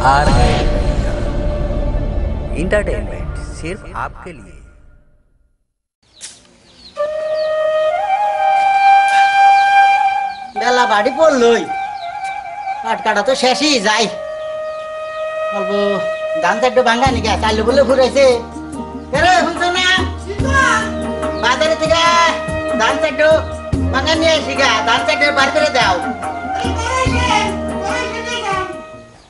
R entertainment सिर्फ आपके लिए। বেলা বাড়ি পড়লই কাট কাটা তো শেষই যাই অল্প ধান চারটে ভাঙা নাকি চাইলে বলে ঘুরেছে শুনছো না বাজারে থেকে ধান চারটে ভাঙা নিয়ে আসি গা ধান চারটে বার করে দাও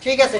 ঠিক আছে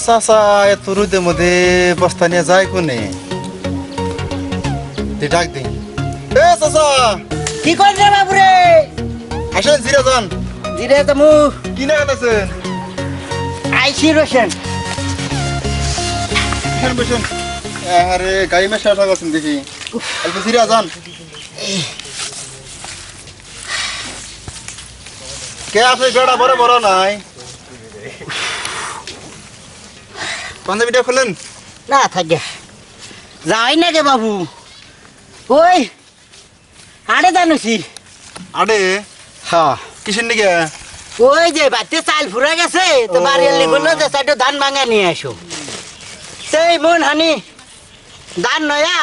চাচা এত রোদের মধ্যে বস্তা নিয়ে যায় কোনে ডাক দি এ চাচা কি করছে বাবুরে আসেন জিরে যান জিরে তুমি কি না গেছেন আইসি রোশন বসেন আরে গাড়ি মে শেষ হয়ে গেছেন দেখি অল্প জিরে যান কে আসে বেড়া বড় বড় নাই পাঞ্জাবিটা খুলেন না থাকে যাই না গে বাবু ওই আড়ে জানুছি আড়ে হ্যাঁ কিসের দিকে ওই যে বাড়িতে চাল ফুরা গেছে তো বাড়ির বললো যে সাইডে ধান ভাঙা নিয়ে আসো সেই মন হানি ধান নয়া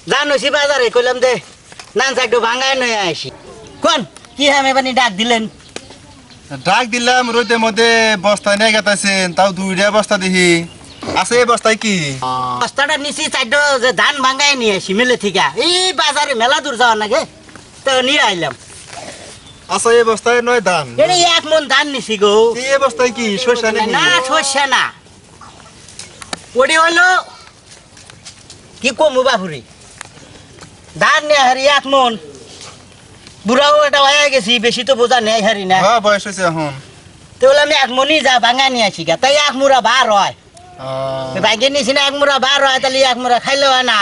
জানুছি বাজারে কইলাম দে ধান সাইডে ভাঙায় নয়া আসি কোন কি হামে বানি ডাক দিলেন ডাক দিলাম রোদের মধ্যে বস্তা নিয়ে গেতেছেন তাও দুইটা বস্তা দেখি আছে এই বস্তায় কি বস্তাটা নিছি চাইডো যে ধান ভাঙাই নিয়ে আসি মেলে থেকে এই বাজারে মেলা দূর যাওয়ার নাগে তো নিয়ে আইলাম আছে এই বস্তায় নয় ধান এটা 1 মন ধান নিছি গো এই বস্তায় কি শস্য নাকি না শস্য না ওডি হলো কি কমু বাপুরি ধান নিয়ে হারি 1 মন বুড়াও এটা হয়ে গেছি বেশি তো বোঝা নেই হারি না হ্যাঁ বয়স হয়েছে এখন তো বলে আমি 1 মনই যা ভাঙা নিয়ে আসি গা তাই 1 মুড়া বার হয় ভাগে নিছি না 1 মুড়া বার হয় তাহলে 1 মুড়া খাইলে হয় না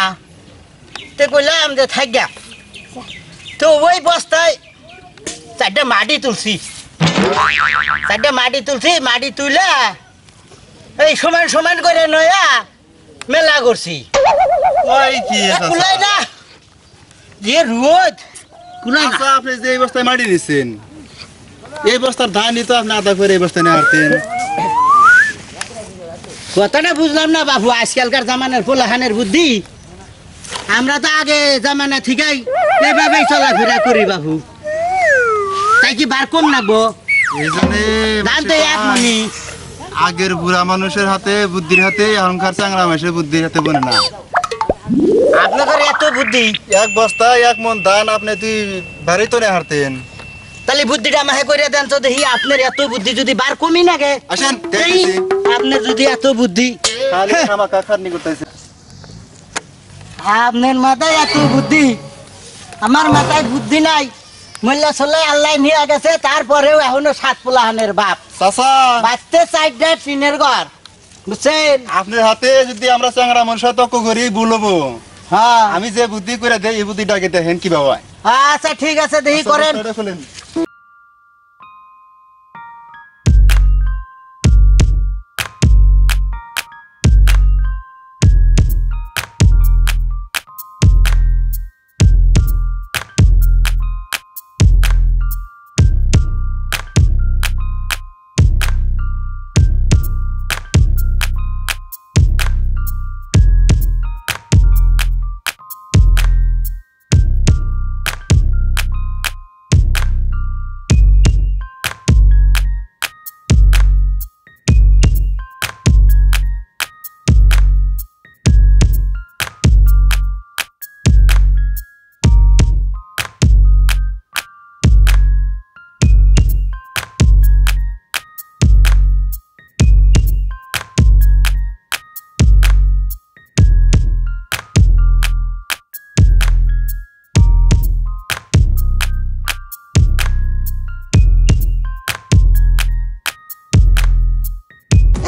তো কইলাম যে থাক গা তো ওই বস্তায় 4টা মাটি তুলছি মাটি তুইলা এই সমান সমান করে নয়া মেলা করছি ওই কি কুলাই না যে রোদ কুলাই না আচ্ছা আপনি যে এই বস্তায় মাটি নিছেন এই বস্তার ধানই তো আপনি আদা করে এই বস্তায় নিয়ে হারতেন কথাটা বুঝলাম না বাবু আজকালকার জামানার পোলাহানের বুদ্ধি আমরা তো আগে জামানা ঠিকই এভাবেই চলাফেরা করি বাবু তাই কি বার কম নাগবো এই জন্য ধান তো 1 মনি আগের বুড়া মানুষের হাতে বুদ্ধির হাতে এখনকার চাংড়া মানুষের বুদ্ধির হাতে বনে না আপনাদের এত বুদ্ধি এক বস্তায় 1 মন ধান আপনি তুই ভারী তো নিয়ে হারতেন তাহলে বুদ্ধিটা আমাকে করে দেন তো দেখি আপনার এত বুদ্ধি যদি বার কমই নাগে আসেন এই, দেখতেছি আপনার যদি এত বুদ্ধি খালি খামাখা খাটনি করতেছে আপনার মাথায় এত বুদ্ধি আমার মাথায় বুদ্ধি নাই মল্লা চলে আল্লাহ নিয়ে গেছে তারপরেও এখনো 7 পোলাহানের বাপ চাচা বাঁচতে 4টা টিনের ঘর বুঝছেন আপনার হাতে যদি আমরা চাংড়া মানুষ তক্ক করি বলবো হ্যাঁ আমি যে বুদ্ধি করে দেই এই বুদ্ধিটাকে দেখেন কি বাবা আচ্ছা ঠিক আছে দেখি করেন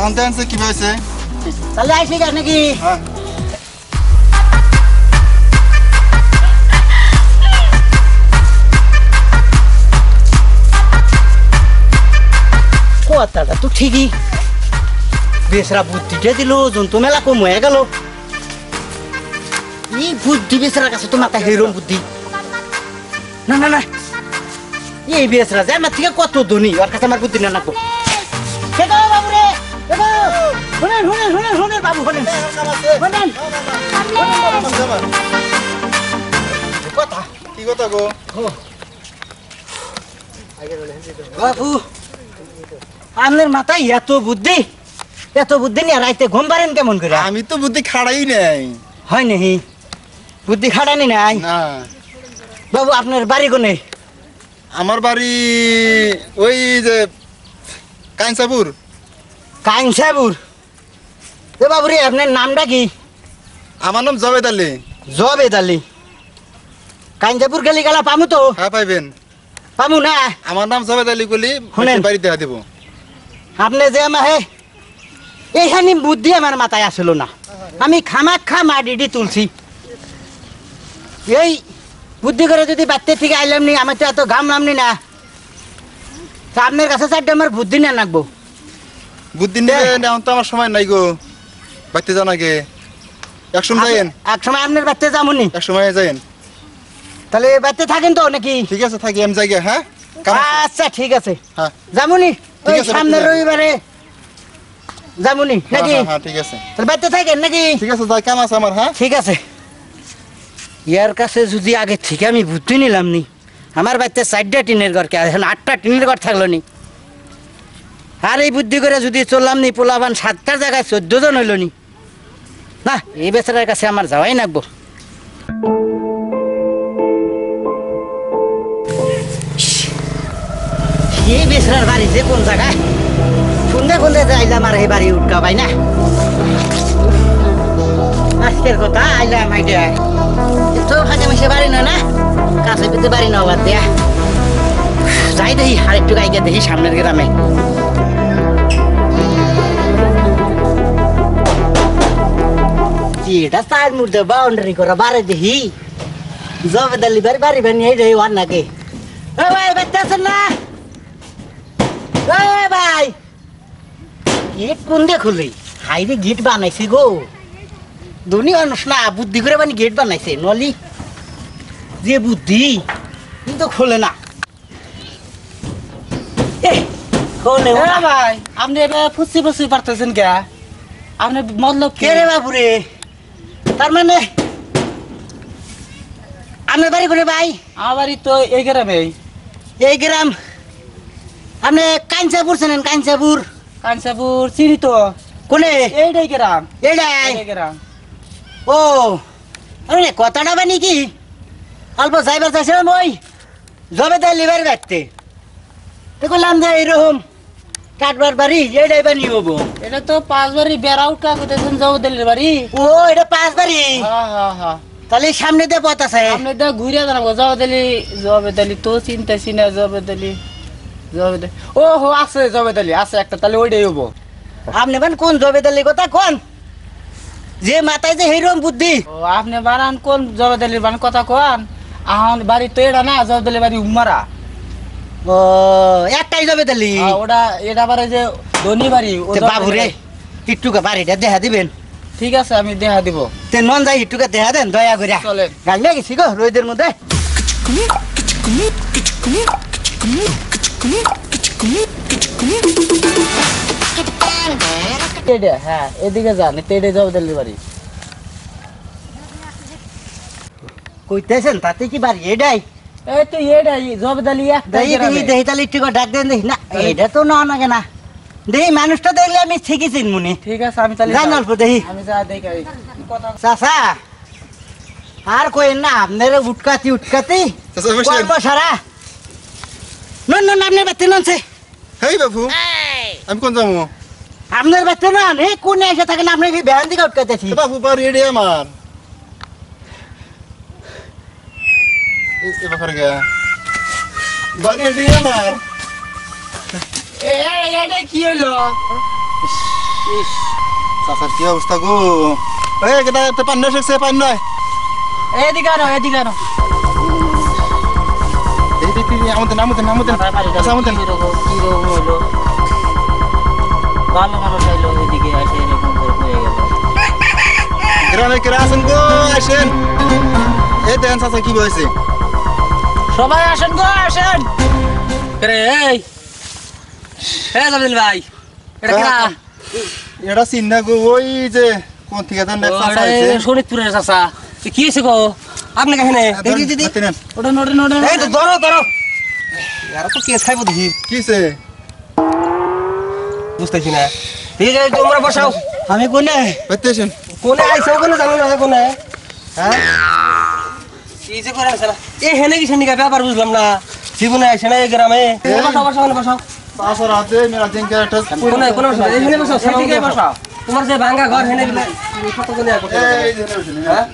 আনতে কি হয়েছে তাহলে আসি গা নাকি হ্যাঁ কথাটা তো ঠিকই বেসরা বুদ্ধিটা দিল জন্তু মেলা কম হয়ে গেল এই বুদ্ধি বেসরার কাছে তো মাথা হেরম বুদ্ধি না না না এই বেসরা যে আমার থেকে কত ধনী ওর কাছে আমার বুদ্ধি না নাকবো বাবু রে শোনেন শোনেন শোনেন শোনেন বাবু শোনেন শোনেন কথা কি কথা গো বাবু আপনার মাথায় এত বুদ্ধি নিয়ে রাইতে ঘুম পারেন কেমন করে আমি তো বুদ্ধি খাড়াই নাই হয় নাকি বুদ্ধি খাটানি নাই না বাবু আপনার বাড়ি কোনে আমার বাড়ি ওই যে কাঞ্চাপুর কাইনসাবুর এ বাবু রে আপনার নামটা কি আমার নাম জবেদ আলী জবেদ আলী কাইনসাবুর গেলি গেলা পামু তো হ্যাঁ পাইবেন পামু না আমার নাম জবেদ আলী কলি শুনেন। বাড়ি দেখা দেবো আপনি যে আমার এইখানি বুদ্ধি আমার মাথায় আসলো না আমি খামাখা মাটি তুলছি এই বুদ্ধি করে যদি বাড়তে থেকে আইলাম নি আমার তো এত ঘামলাম নি না তা আপনার কাছে চারটে আমার বুদ্ধি না নাকবো বুদ্ধি নিয়ে এখন তো আমার সময় নাই গো বাড়তে যান আগে এক সময় যাইন এক সময় আপনার বাড়তে যাবনি এক সময় যাইন তাহলে বাড়তে থাকেন তো নাকি ঠিক আছে থাকি আমি যাই গে, হ্যাঁ কাম আছে। আচ্ছা ঠিক আছে হ্যাঁ যাবনি ঠিক ওই আছে, সামনের বাড়তে যাই। রবিবারে যাবনি হ্যাঁ, নাকি হ্যাঁ, হ্যাঁ, ঠিক আছে তাহলে বাড়তে থাকেন নাকি ঠিক আছে যাই কাম আছে আমার হ্যাঁ ঠিক আছে ইয়ার কাছে যদি আগে থেকে আমি বুদ্ধি নিলাম নি আমার বাড়িতে 4টা টিনের ঘর কে এখন 8টা টিনের ঘর থাকলো নি আর এই বুদ্ধি করে যদি চললাম নি পোলাবান 7টার জায়গায় 14 জন হইল নি না এই বেচারার কাছে আমার যাওয়াই লাগবো এই বেচারার বাড়ি যে কোন জায়গায় খুঁজে খুঁজে যাইলাম আর এই বাড়ি উঠকা পাই না আজকের কথা আইলাম আইডিয়া তো ফাঁকে মিশে বাড়ি নয় না কাছে পিতে বাড়ি না বাদ দেয়া যাই দেখি আর একটু গাইকে দেখি সামনের গ্রামে এটা সাইড মুড়তে বাউন্ডারি করা বারে দেখি জবেদালি বাড়ি বাড়ি বানিয়ে এই ওয়ান নাকি ও ভাই বাচ্চা আছেন না ও ভাই গেট কোন দিয়ে খুলি হাইরে গেট বানাইছে গো ধনী মানুষ না বুদ্ধি করে বানি গেট বানাইছে নলি যে বুদ্ধি কিন্তু খোলে না খোলে না ভাই আপনি এবার ফুসি ফুসি পারতেছেন কে আপনি মতলব কে রে বাবুরে তার মানে আপনার বাড়ি করে ভাই আমার বাড়ি তো এই গ্রামে এই গ্রাম আপনি কাঞ্চাপুর চেনেন কাঞ্চাপুর কাঞ্চাপুর চিনি তো কোনে এইটাই গ্রাম এইটাই এই গ্রাম ও আরে কথাটা বানি কি অল্প যাইবার চাইছিলাম ওই জবেদার লিভার কাটতে তো বললাম যে এইরকম কাটবার বাড়ি এইটাই বানি হবো এটা তো 5 বাড়ি বেড়া উঠা করতেছেন জবদলের বাড়ি ও এটা 5 বাড়ি হ্যাঁ তাহলে সামনে দিয়ে পথ আছে আপনি তো ঘুরে জানাবো জবদলি তো চিন্তাছি না জবদলি ও হো আছে জবদলি আছে একটা তাহলে ওইটাই হবো আপনি মানে কোন জবেদার কথা কোন যে মাথায় যে হিরোম বুদ্ধি ও আপনি বানান কোন জবদলির বান কথা কোন আহন বাড়ি তো এটা না জবদলি বাড়ি উমারা ও একটাই জবেদালি ওটা এটা বারে যে ধনী বাড়ি বাবুরে একটুকা বাড়িটা দেখা দিবেন ঠিক আছে আমি দেখা দিব তে নন যাই একটুকা দেখা দেন দয়া করে চলেন। গাইলে গেছি গো রোদের মধ্যে হ্যাঁ এদিকে যান তেড়ে যাও দিল্লি বাড়ি কইতেছেন তাতে কি বাড়ি এটাই এই তো এটাই জবদালি দেখি দেখি দেখি তাহলে একটু ডাক দেন দেখি না এটা তো না নাগে না দেখি মানুষটা দেখলে আমি ঠিকই চিনমুনি ঠিক আছে আমি তাহলে যাই অল্প দেখি আমি যা দেখি কথা চাচা আর কইেন না আপনার উটকাতি উটকাতি চাচা বসেন। গল্প সারা নন নন আপনার বাচ্চা ননছে হেই বাবু আমি কোন যাবো আপনার বাচ্চা নন এই কোনে এসে থাকেন আপনি কি বেহান দিকে উটকাতেছি বাবু বাড়ি এডে আমার এবার গে বাড়ি এডে আমার এটা কি হলো চাচার কি অবস্থা গো এই কেটা একটা পান শেখছে পান নয় এদিকে আনো এদিকে আনো এই দেখি আমাদের আচ্ছা আমাদের কিরকম হলো ভালো মানুষ আইলো এদিকে এসে এরকম করে হয়ে গেল গ্রামে কেরা আছেন গো আসেন এই দেন চাচা কি হয়েছে সবাই আসেন গো আসেন রে এই হ্যাঁ জামিল ভাই এটা কেনা এটা চিন্তা গো ওই যে কোন থেকে দেন চাচা আছে শরীরপুরের চাচা কি হয়েছে গো আপনি কাছে দেখি দিদি ওটা নোটে নোটে এই তো ধরো ধরো আর তো কেস খাইবো দেখি কিছে বুঝতেছি না ঠিক আছে তোমরা বসাও আমি কোনে বাইতেছেন কোনে আইছো কোনে জানো না কোনে হ্যাঁ কি যে করে আছে না এ হেনে কি সন্নিকা ব্যাপার বুঝলাম না জীবনে আইছে না এই গ্রামে বসাও বসাও বসাও পাঁচশো রাতে মেরা দিন কে একটা কোনে কোনে বসাও এখানে বসাও সেদিকে বসাও তোমার যে ভাঙা ঘর হেনে কত কোনে করতে এই যে হ্যাঁ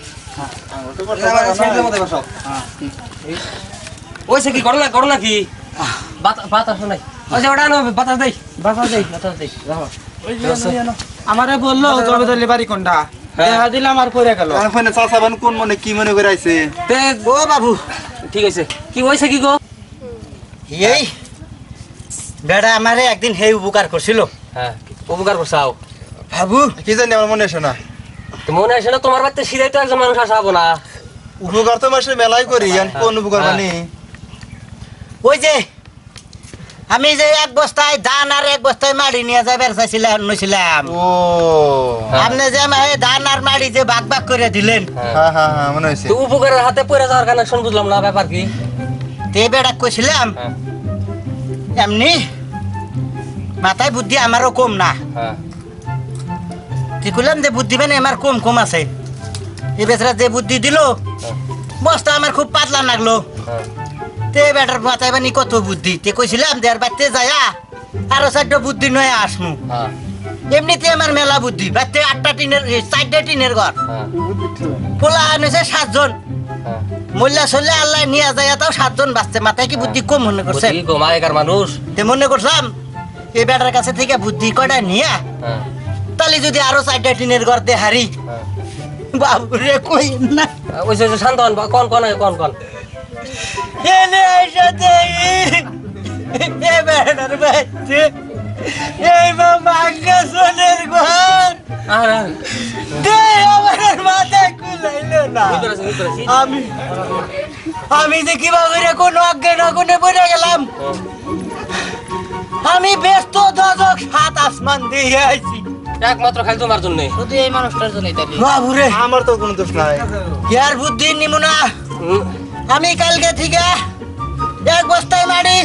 সেদিকে মধ্যে বসাও ওইসে কি করলা কি বাতাস নাই ওই যে ওটা আনো বাতাস দেই রাখো আমারে বললো জবেদলি বাড়ি কোনটা দেখা দিলাম আর পড়ে গেল এখন চাচা বান কোন মনে কি মনে করে আইছে তে ও বাবু ঠিক আছে কি হইছে কি গো এই বেড়া আমারে একদিন হে উপকার করছিল হ্যাঁ উপকার করছাও বাবু কি জানি আমার মনে আসে না তো মনে আসে না তোমার বাড়িতে সিধাই তো একজন মানুষ আসাবো না উপকার তো মাসে মেলাই করি কোন উপকার মানে ওই যে আমি যে এক বস্তায় ধান আর এক বস্তায় মাড়ি নিয়ে যাবার চাইছিলাম নইছিলাম ও আপনি যে আমাকে ধান আর মাড়ি যে ভাগ ভাগ করে দিলেন হ্যাঁ হ্যাঁ হ্যাঁ মনে হয়েছে তো উপকারের হাতে পড়ে যাওয়ার কানেকশন বুঝলাম না ব্যাপার কি তে বেড়া কইছিলাম এমনি মাথায় বুদ্ধি আমারও কম না হ্যাঁ তুই কইলাম যে বুদ্ধি মানে আমার কম কম আছে এই বেচারা যে বুদ্ধি দিল বস্তা আমার খুব পাতলা লাগলো হ্যাঁ তে বেটার মাথায় বানি কত বুদ্ধি তে কইছিলাম যে আর বাড়তে যায়া আরো 4টা বুদ্ধি নয় আসমু হ্যাঁ এমনিতে আমার মেলা বুদ্ধি বাড়তে 8টা টিনের 4টা টিনের ঘর হ্যাঁ পোলা আনেছে 7 জন হ্যাঁ মোল্লা সল্লা আল্লাহ নিয়ে যায় তাও 7 জন বাঁচছে মাথায় কি বুদ্ধি কম মনে করছে বুদ্ধি কম আগেকার মানুষ তে মনে করলাম এই বেটার কাছে থেকে বুদ্ধি কয়টা নিয়া হ্যাঁ তাহলে যদি আরো 4টা টিনের ঘর দে হারি হ্যাঁ বাবুরে কই না ওই যে শান্ত হন কোন কোন কোন কোন এনে আইসাতে এ বেটার বাচ্চে এই মাঙ্গা সোনের ঘর আরে দে আমার মাথায় কুলাইলো না আমি আমি দেখি বাবুরে কোন অজ্ঞান কোনে পড়ে গেলাম আমি ব্যস্ত দজক 7 আসমান দিয়ে আইছি একমাত্র খালি তোমার জন্য শুধু এই মানুষটার জন্যই তাই বাবুরে আমার তো কোনো দোষ নাই ইয়ার বুদ্ধি নিমুনা আমি কালকে থেকে এক বস্তায় মারি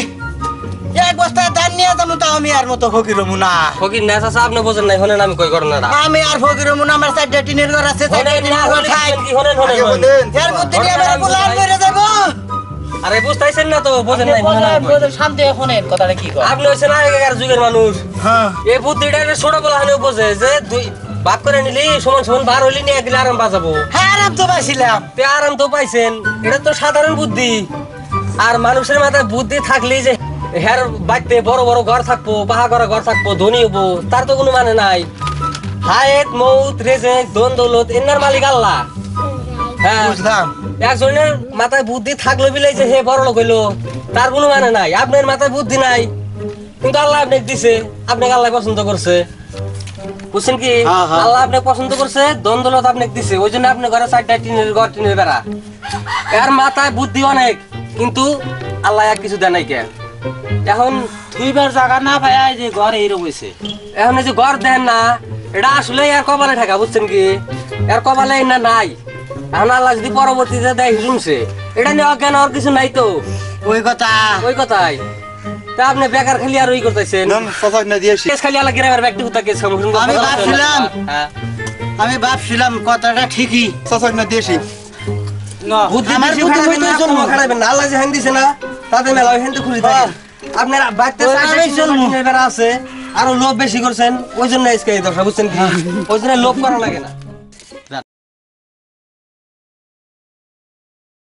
এক বস্তায় ধান নিয়ে যাবো তাও আমি আর মতো ফকির হমু না ফকির না চাচা আপনি বোঝেন নাই হলেন আমি কই ঘটনাটা আমি আর ফকির হমু না আমার 4টা টিনের ঘর আছে 4টা টিনের ঘর খাই কি হলেন আগে বলেন এর বুদ্ধি নিয়ে আমার পোলার মেরে যাবো আরে বুঝতাইছেন না তো বোঝেন নাই শান্তি শোনেন কথাটা কি কয় আপনি হচ্ছেন আগেকার যুগের মানুষ হ্যাঁ এই বুদ্ধিটা ছোট বলা হানে বোঝে যে দুই ভাগ করে নিলি সমান সমান বার হইলি নিয়ে গেলে আরাম বাজাবো হ্যাঁ আরাম তো পাইছিলাম তে আরাম তো পাইছেন এটা তো সাধারণ বুদ্ধি আর মানুষের মাথায় বুদ্ধি থাকলেই যে হের বাড়তে বড় বড় ঘর থাকবো পাহা করা ঘর থাকবো ধনী হবো তার তো কোনো মানে নাই হায়েত মৌত রেজেক দন দৌলত এনার মালিক আল্লাহ হ্যাঁ বুঝলাম একজনের মাথায় বুদ্ধি থাকলো বিলাই যে হে বড় লোক হইলো তার কোনো মানে নাই আপনার মাথায় বুদ্ধি নাই কিন্তু আল্লাহ আপনাকে দিছে আপনাকে আল্লাহ পছন্দ করছে বুঝছেন কি হ্যাঁ, হ্যাঁ। আল্লাহ আপনাকে পছন্দ করছে দ্বন্দ্বলত আপনাকে দিছে ওই জন্য আপনি ঘরে 4টা টিনের ঘর টিনের বেড়া এর মাথায় বুদ্ধি অনেক কিন্তু আল্লাহ এক কিছু দেয় নাই কে এখন দুইবার জায়গা না পায় যে ঘরে এরকম হইছে এখন এই যে ঘর দেন না এটা আসলে এর কপালে ঠেকা বুঝছেন কি এর কপালে না নাই এখন আল্লাহ যদি পরবর্তীতে দেয় শুনছে এটা নিয়ে অজ্ঞান হওয়ার কিছু নাই তো ওই কথা ওই কথাই তা আপনি বেকার খালি আর ওই করতেছেন নন কথা না দিয়েছি কেস খালি আল্লাহ গ্রামের ব্যক্তি হুতা কেস খামু আমি ভাবছিলাম। হ্যাঁ আমি ভাবছিলাম কথাটা ঠিকই কথা না দিয়েছি বুদ্ধি আমার বেশি বুদ্ধি খাটাবেন না, বুদ্ধি কম চলবো। খাটাবেন না। আল্লাহ যে হ্যান দিছে না তাতে মেলা ওই হ্যান্ডে খুশি থাকেন আপনার বাড়তে ওই আমি চলবো। বেড়া আছে আরো লোভ বেশি করছেন ওই জন্য আজকে এই দশা বুঝছেন কি ওই জন্য লোভ করা লাগে না